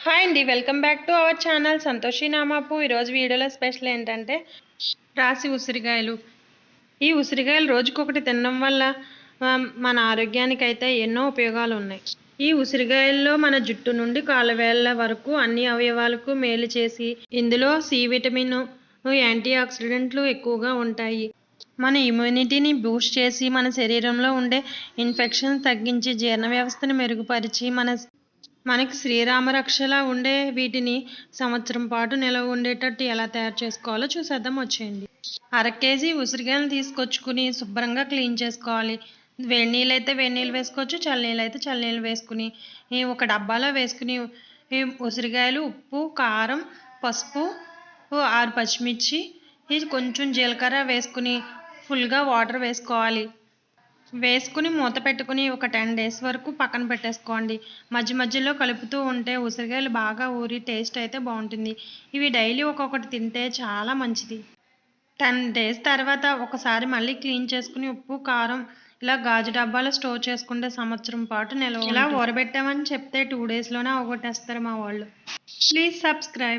Hi అండి, welcome back to our channel Santoshi నామాపు. ఈరోజు వీడియోలో స్పెషల్ ఏంటంటే రాసి ఉసిరికాయలు. ఈ ఉసిరికాయలు రోజుకొకటి తినడం వల్ల మన ఆరోగ్యానికి అయితే ఎన్నో ఉపయోగాలు ఉన్నాయి. ఈ ఉసిరికాయల్లో మన జుట్టు నుండి కాళ్ళవేళ్ళ వరకు అన్ని అవయవాలకు మేలు చేసి ఇందులో సి విటమిన్, యాంటీ ఆక్సిడెంట్లు ఎక్కువగా ఉంటాయి. మన ఇమ్యూనిటీని బూస్ట్ చేసి మన శరీరంలో ఉండే ఇన్ఫెక్షన్ తగ్గించి జీర్ణ వ్యవస్థను మెరుగుపరిచి మనకి శ్రీరామరక్షలా ఉండే వీటిని సంవత్సరం పాటు నిలవ ఉండేటట్టు ఎలా తయారు చేసుకోవాలో చూసేద్దాం వచ్చేయండి. 1/2 కేజీ ఉసిరికాయలు తీసుకొచ్చుకుని శుభ్రంగా క్లీన్ చేసుకోవాలి. వేడి నీళ్ళు అయితే వేడి నీళ్ళు వేసుకోవచ్చు, చల్లనీళ్ళు అయితే చల్లనీళ్ళు వేసుకుని ఒక డబ్బాలో వేసుకుని ఉసిరికాయలు, ఉప్పు, కారం, పసుపు, 6 పచ్చిమిర్చి, కొంచెం జీలకర్ర వేసుకుని ఫుల్గా వాటర్ వేసుకోవాలి. వేసుకుని మూత పెట్టుకుని ఒక 10 days వరకు పక్కన పెట్టేసుకోండి. మధ్య మధ్యలో కలుపుతూ ఉంటే ఉసిరికాయలు బాగా ఊరి టేస్ట్ అయితే బాగుంటుంది. ఇవి డైలీ ఒక్కొక్కటి తింటే చాలా మంచిది. 10 days తర్వాత ఒకసారి మళ్ళీ క్లీన్ చేసుకుని ఉప్పు, కారం ఇలా గాజు డబ్బాలో స్టోర్ చేసుకుంటే సంవత్సరం పాటు నిల్వ. ఇలా ఊరబెట్టామని చెప్తే 2 daysలోనే అవగొట్టేస్తారు మా వాళ్ళు. Please subscribe.